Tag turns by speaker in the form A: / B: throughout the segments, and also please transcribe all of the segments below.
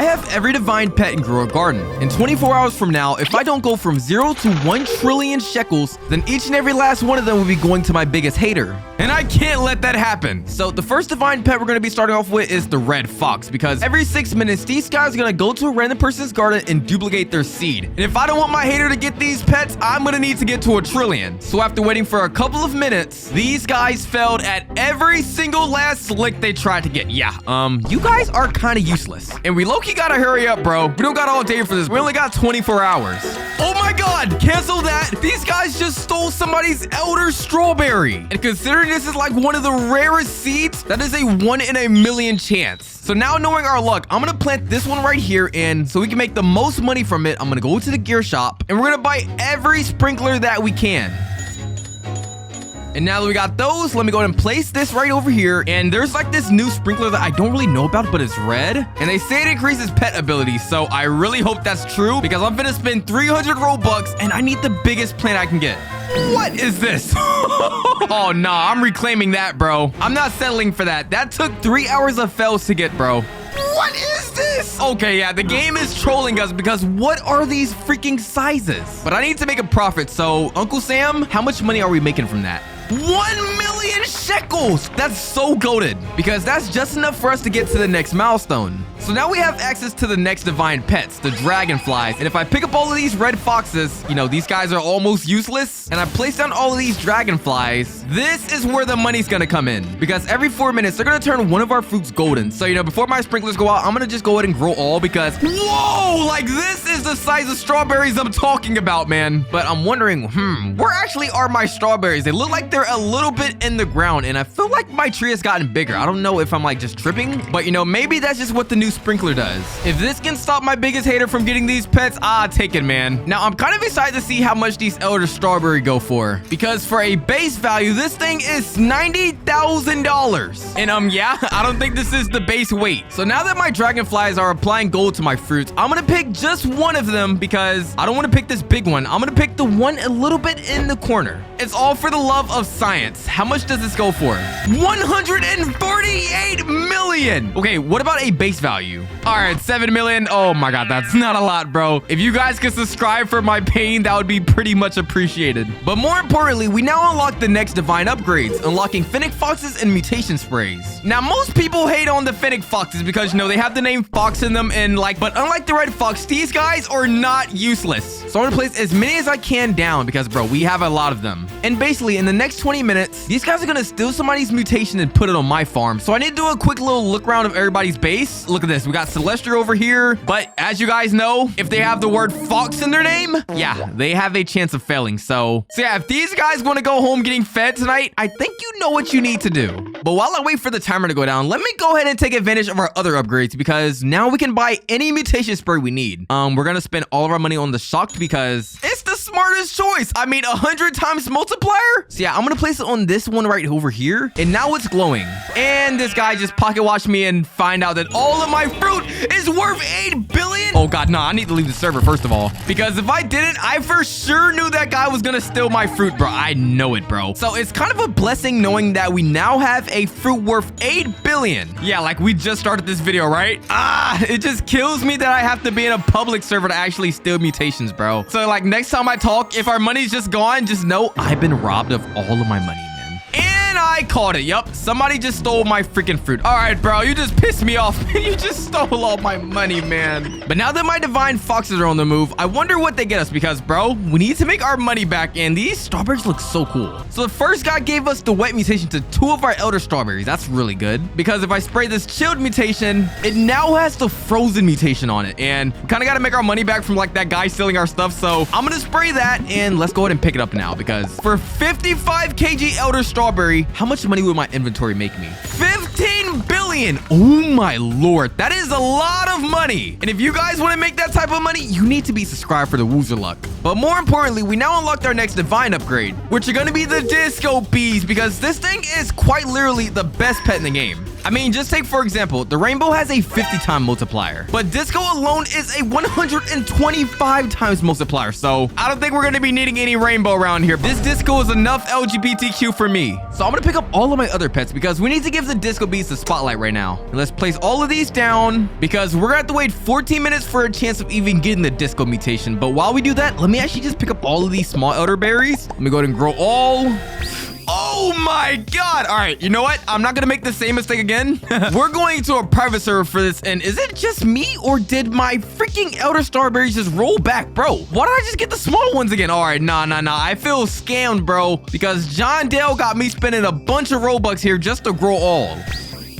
A: I have every divine pet in Grow a Garden. In 24 hours from now, if I don't go from 0 to 1 trillion shekels, then each and every last one of them will be going to my biggest hater. And I can't let that happen. So the first divine pet we're going to be starting off with is the red fox, because every 6 minutes, these guys are going to go to a random person's garden and duplicate their seed. And if I don't want my hater to get these pets, I'm going to need to get to a trillion. So after waiting for a couple of minutes, these guys failed at every single last lick they tried to get. Yeah, you guys are kind of useless. And we low-key got to hurry up, bro. We don't got all day for this. We only got 24 hours. Oh my God, cancel that. These guys just stole somebody's elder strawberry. And considering this is like one of the rarest seeds, that is a 1 in a million chance. So now knowing our luck, I'm gonna plant this one right here, and so we can make the most money from it, I'm gonna go to the gear shop and we're gonna buy every sprinkler that we can. And now that we got those, let me go ahead and place this right over here. And there's like this new sprinkler that I don't really know about, but it's red. And they say it increases pet abilities. So I really hope that's true, because I'm gonna spend 300 Robux and I need the biggest plant I can get. What is this? Oh, nah, I'm reclaiming that, bro. I'm not settling for that. That took 3 hours of fails to get, bro. What is this? Okay, yeah, the game is trolling us, because what are these freaking sizes? But I need to make a profit. So, Uncle Sam, how much money are we making from that? 1 million shekels! That's so goated, because that's just enough for us to get to the next milestone. So now we have access to the next divine pets, the dragonflies. And if I pick up all of these red foxes, you know, these guys are almost useless, and I place down all of these dragonflies, this is where the money's gonna come in. Because every 4 minutes, they're gonna turn one of our fruits golden. So, you know, before my sprinklers go out, I'm gonna just go ahead and grow all, because, whoa, like this is the size of strawberries I'm talking about, man. But I'm wondering, where actually are my strawberries? They look like they're a little bit in the ground, and I feel like my tree has gotten bigger. I don't know if I'm like just tripping, but you know, maybe that's just what the new sprinkler does. If this can stop my biggest hater from getting these pets, take it, man. Now I'm kind of excited to see how much these elder strawberry go for, because for a base value, this thing is $90,000. And yeah, I don't think this is the base weight. So now that my dragonflies are applying gold to my fruits, I'm gonna pick just one of them, because I don't want to pick this big one. I'm gonna pick the one a little bit in the corner. It's all for the love of science. How much does this go for? 138 million. Okay, what about a base value? All right, 7 million. Oh my God, that's not a lot, bro. If you guys could subscribe for my pain, that would be pretty much appreciated. But more importantly, we now unlock the next divine upgrades, unlocking fennec foxes and mutation sprays. Now, most people hate on the fennec foxes because, you know, they have the name fox in them, and like, but unlike the red fox, these guys are not useless. So I'm gonna place as many as I can down, because, bro, we have a lot of them. And basically, in the next 20 minutes, these guys are gonna steal somebody's mutation and put it on my farm. So I need to do a quick little look around of everybody's base. Look at this. We got Celestial over here. But as you guys know, if they have the word fox in their name, yeah, they have a chance of failing. So yeah, if these guys want to go home getting fed tonight, I think you know what you need to do. But while I wait for the timer to go down, let me go ahead and take advantage of our other upgrades, because now we can buy any mutation spray we need. We're gonna spend all of our money on the shocked, because it's the smartest choice. I mean, 100 times multiplier. So yeah, I'm gonna place it on this one right over here, and now it's glowing. And this guy just pocket watched me and find out that all of my fruit is worth 8 billion. Oh God, no, I need to leave the server first of all, because if I didn't, I for sure knew that guy was gonna steal my fruit, bro. I know it, bro. So it's kind of a blessing knowing that we now have a fruit worth 8 billion. Yeah, like we just started this video, right? It just kills me that I have to be in a public server to actually steal mutations, bro. So like next time I talk, if our money's just gone, just know I've been robbed of all of my money, man. And I caught it. Yup, somebody just stole my freaking fruit. All right, bro, you just pissed me off. You just stole all my money, man. But now that my divine foxes are on the move, I wonder what they get us, because, bro, we need to make our money back, and these strawberries look so cool. So the first guy gave us the wet mutation to 2 of our elder strawberries. That's really good, because if I spray this chilled mutation, it now has the frozen mutation on it, and we kind of got to make our money back from like that guy stealing our stuff. So I'm gonna spray that, and let's go ahead and pick it up now, because for 55 kg elder strawberry, how much money would my inventory make me? 15 billion. Oh my lord, that is a lot of money. And if you guys want to make that type of money, you need to be subscribed for the Woozerbloxyt. But more importantly, we now unlocked our next divine upgrade, which are going to be the disco bees, because this thing is quite literally the best pet in the game. I mean, just take, for example, the rainbow has a 50-time multiplier, but disco alone is a 125 times multiplier. So I don't think we're going to be needing any rainbow around here. This disco is enough LGBTQ for me. So I'm going to pick up all of my other pets because we need to give the disco bees the spotlight right now. And let's place all of these down because we're going to have to wait 14 minutes for a chance of even getting the disco mutation. But while we do that, let me actually just pick up all of these small elderberries. Let me go ahead and grow all. Oh my god. All right, you know what? I'm not gonna make the same mistake again. We're going to a private server for this, and is it just me or did my freaking elder starberries just roll back? Bro, why did I just get the small ones again? All right, nah. I feel scammed, bro, because John Dale got me spending a bunch of Robux here just to grow all.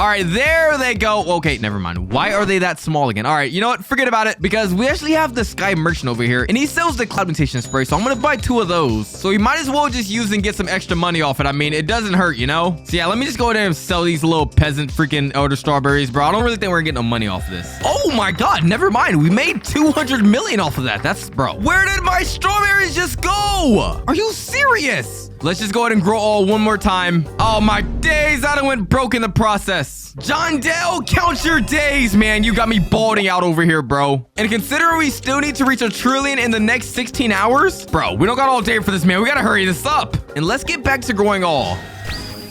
A: All right, there they go. Okay, never mind. Why are they that small again? All right, you know what? Forget about it because we actually have the Sky Merchant over here and he sells the Cloud Mutation Spray. So I'm going to buy 2 of those. So we might as well just use and get some extra money off it. I mean, it doesn't hurt, you know? So yeah, let me just go ahead and sell these little peasant freaking elder starberries, bro. I don't really think we're getting no money off of this. Oh my God, never mind. We made 200 million off of that. That's, bro. Where did my strawberries just go? Are you serious? Let's just go ahead and grow all one more time. Oh my days, I done went broke in the process. John Dale, count your days, man. You got me balding out over here, bro. And considering we still need to reach 1 trillion in the next 16 hours, bro, we don't got all day for this, man. We gotta hurry this up. And let's get back to growing all.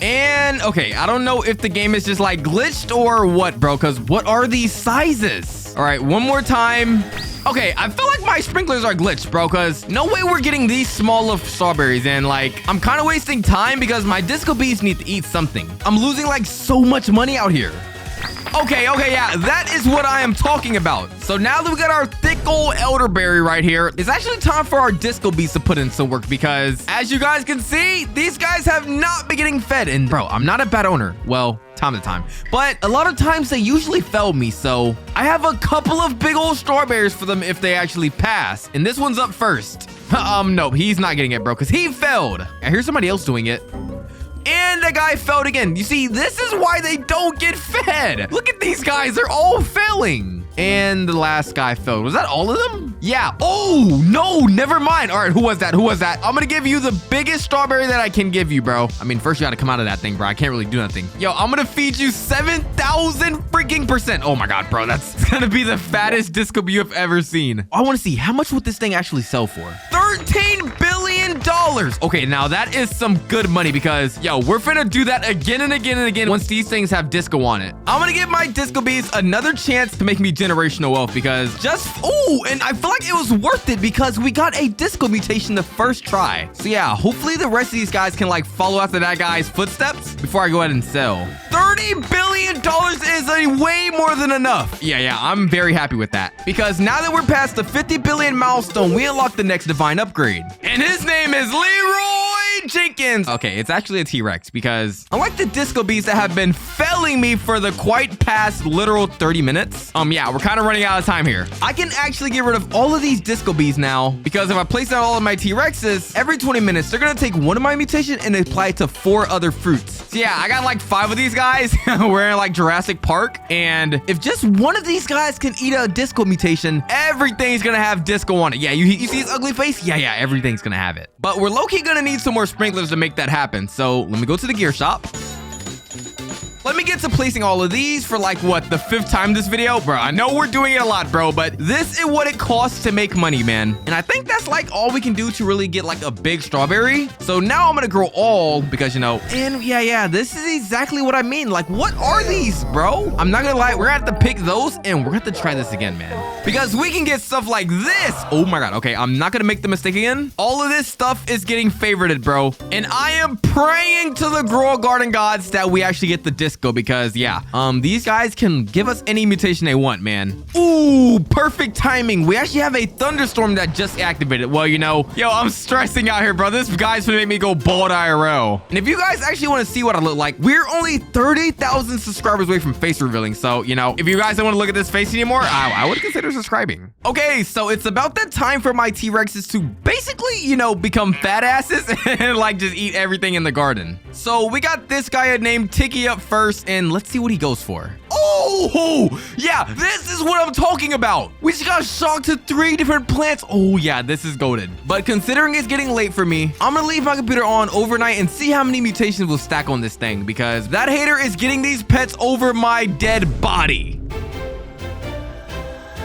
A: And okay, I don't know if the game is just like glitched or what, bro, because what are these sizes? All right, one more time. Okay, I feel like my sprinklers are glitched, bro, because no way we're getting these small of strawberries. And like, I'm kind of wasting time because my disco bees need to eat something. I'm losing like so much money out here. Okay, yeah, that is what I am talking about. So now that we got our thick old elderberry right here, it's actually time for our disco bees to put in some work because as you guys can see, these guys have not been getting fed. And bro, I'm not a bad owner. Well, time to time. But a lot of times they usually fail me. So I have a couple of big old strawberries for them if they actually pass. And this one's up first. No, he's not getting it, bro, because he failed. I hear somebody else doing it. And the guy failed again. You see, this is why they don't get fed. Look at these guys. They're all failing. And the last guy failed. Was that all of them? Yeah. Oh, no, never mind. All right, who was that? I'm going to give you the biggest strawberry that I can give you, bro. I mean, first you got to come out of that thing, bro. I can't really do nothing. Yo, I'm going to feed you 7,000 freaking %. Oh my God, bro. That's going to be the fattest disco bee you've ever seen. I want to see how much would this thing actually sell for? $13 billion. Okay, now that is some good money because, yo, we're finna do that again and again and again once these things have disco on it. I'm gonna give my disco bees another chance to make me generational wealth because and I feel like it was worth it because we got a disco mutation the first try. So yeah, hopefully the rest of these guys can like follow after that guy's footsteps before I go ahead and sell. $30 billion is a way more than enough. Yeah, I'm very happy with that because now that we're past the 50 billion milestone, we unlock the next divine upgrade. And his name is Leroy Jenkins. Okay, it's actually a T-Rex because unlike the disco bees that have been failing me for the quite past literal 30 minutes, yeah, we're kind of running out of time here. I can actually get rid of all of these disco bees now because if I place down all of my T-Rexes, every 20 minutes, they're going to take one of my mutations and apply it to 4 other fruits. So yeah, I got like 5 of these guys. We're in like Jurassic Park. And if just one of these guys can eat a disco mutation, everything's going to have disco on it. Yeah, you see his ugly face? Yeah, everything's going to have it. But we're low-key going to need some more sprinklers to make that happen. So let me go to the gear shop. Let me get to placing all of these for like, what, the 5th time this video? Bro, I know we're doing it a lot, bro, but this is what it costs to make money, man. And I think that's like all we can do to really get like a big strawberry. So now I'm gonna grow all because, you know, and yeah, this is exactly what I mean. Like, what are these, bro? I'm not gonna lie, we're gonna have to pick those and we're gonna have to try this again, man. Because we can get stuff like this. Oh my God, okay, I'm not gonna make the mistake again. All of this stuff is getting favorited, bro. And I am praying to the Grow Garden gods that we actually get the disco because yeah, these guys can give us any mutation they want, man. Ooh, perfect timing. We actually have a thunderstorm that just activated. Well, you know, yo, I'm stressing out here, bro. This guy's gonna make me go bald IRL. And if you guys actually want to see what I look like, we're only 30,000 subscribers away from face revealing. So, you know, if you guys don't want to look at this face anymore, I would consider subscribing. Okay, so it's about that time for my T-Rexes to basically, you know, become fat asses and like just eat everything in the garden. So we got this guy named Tiki up first. first, and let's see what he goes for. Oh, yeah, this is what I'm talking about. We just got shocked to 3 different plants. Oh, yeah, this is goated. But considering it's getting late for me, I'm going to leave my computer on overnight and see how many mutations will stack on this thing, because that hater is getting these pets over my dead body.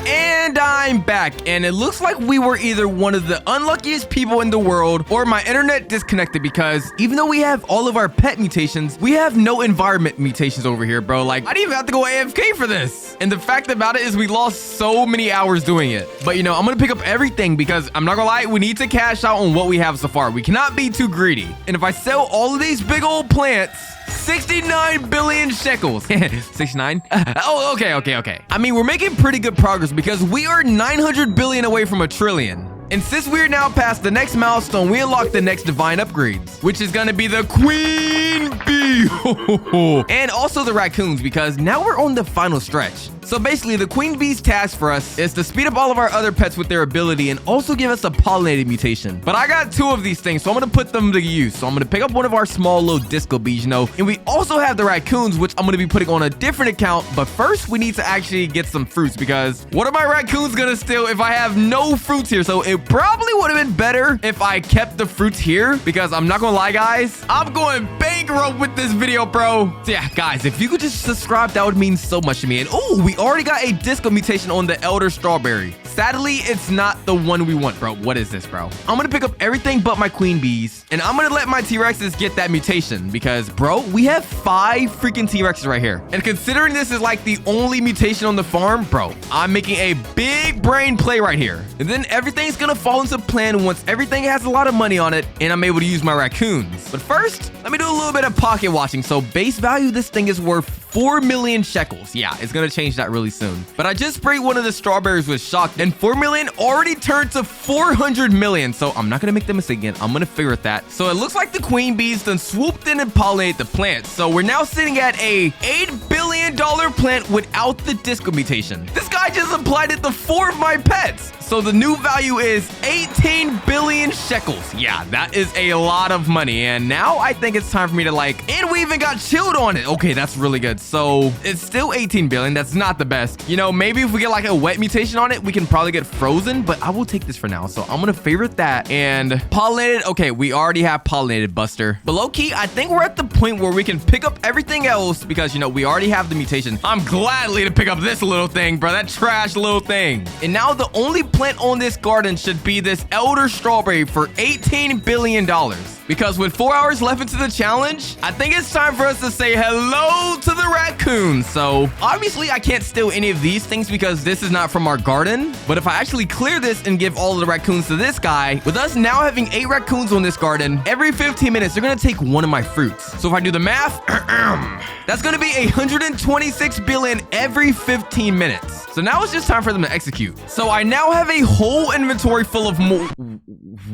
A: And I'm back, and it looks like we were either one of the unluckiest people in the world or my internet disconnected, because even though we have all of our pet mutations, we have no environment mutations over here, bro. Like, I didn't even have to go AFK for this. And the fact about it is we lost so many hours doing it. But, you know, I'm going to pick up everything because I'm not going to lie, we need to cash out on what we have so far. We cannot be too greedy. And if I sell all of these big old plants, 69 billion shekels. 69? Oh, okay. I mean, we're making pretty good progress because we are 900 billion away from a trillion. And since we're now past the next milestone, we unlock the next divine upgrades, which is going to be the queen bee. And also the raccoons, because now we're on the final stretch. So basically, the queen bee's task for us is to speed up all of our other pets with their ability and also give us a pollinated mutation. But I got 2 of these things, so I'm going to put them to use. So I'm going to pick up one of our small little disco bees, you know, and we also have the raccoons, which I'm going to be putting on a different account. But first, we need to actually get some fruits, because what are my raccoons going to steal if I have no fruits here? So it probably would have been better if I kept the fruits here, because I'm not going to lie, guys, I'm going bankrupt with this video, bro. So yeah, guys, if you could just subscribe, that would mean so much to me. And oh, we already got a disco mutation on the elder strawberry. Sadly, it's not the one we want, bro. What is this, bro? I'm gonna pick up everything but my queen bees, and I'm gonna let my T-Rexes get that mutation, because, bro, we have 5 freaking T-Rexes right here. And considering this is like the only mutation on the farm, bro, I'm making a big brain play right here. And then everything's gonna fall into plan once everything has a lot of money on it and I'm able to use my raccoons. But first, let me do a little bit of pocket watching. So base value, this thing is worth 4 million shekels. Yeah, it's gonna change that really soon. But I just sprayed one of the strawberries with shock, and 4 million already turned to 400 million. So I'm not gonna make the mistake again. I'm gonna figure it that. So it looks like the queen bees then swooped in and pollinated the plants. So we're now sitting at a $8 billion plant without the disco mutation. This guy just applied it to 4 of my pets. So the new value is 18 billion shekels. Yeah, that is a lot of money. And now I think it's time for me to and we even got chilled on it. Okay, that's really good. So it's still 18 billion. That's not the best. You know, maybe if we get like a wet mutation on it, we can probably get frozen, but I will take this for now. So I'm going to favorite that and pollinated. Okay, we already have pollinated Buster. But low key, I think we're at the point where we can pick up everything else because, you know, we already have the mutation. I'm gladly to pick up this little thing, bro. That trash little thing. And now the only plant on this garden should be this elder strawberry for $18 billion. Because with 4 hours left into the challenge, I think it's time for us to say hello to the raccoons. So obviously I can't steal any of these things because this is not from our garden. But if I actually clear this and give all of the raccoons to this guy, with us now having 8 raccoons on this garden, every 15 minutes, they're going to take one of my fruits. So if I do the math, that's going to be 126 billion every 15 minutes. So now it's just time for them to execute. So I now have a whole inventory full of more.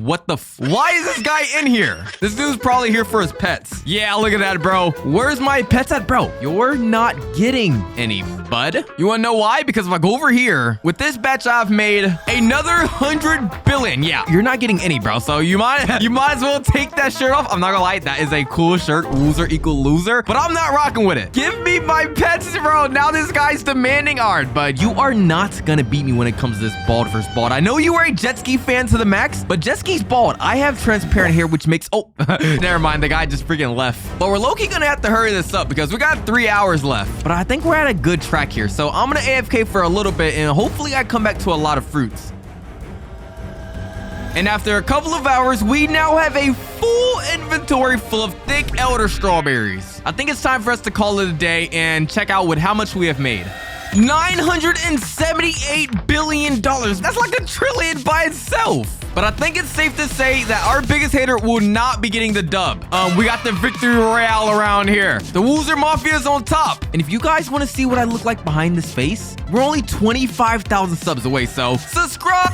A: What the why is this guy in here? This dude's probably here for his pets. Yeah, look at that, bro. Where's my pets at, bro? You're not getting any, bud. You want to know why? Because if I go over here, with this batch I've made another 100 billion. Yeah, you're not getting any, bro. So you might as well take that shirt off. I'm not gonna lie, that is a cool shirt. Loser equal loser. But I'm not rocking with it. Give me my pets, bro. Now this guy's demanding art. But you are not gonna beat me when it comes to this bald versus bald. I know you are a jet ski fan to the max, but jet ski's bald. I have transparent hair, which makes... Oh, never mind. The guy just freaking left. But we're low-key gonna have to hurry this up because we got 3 hours left. But I think we're at a good track here. So I'm gonna AFK for a little bit and hopefully I come back to a lot of fruits. And after a couple of hours, we now have a full inventory full of thick elder strawberries. I think it's time for us to call it a day and check out with how much we have made. $978 billion. That's like a trillion by itself. But I think it's safe to say that our biggest hater will not be getting the dub. We got the victory royale around here. The Woozer Mafia is on top. And if you guys want to see what I look like behind this face, we're only 25,000 subs away. So subscribe.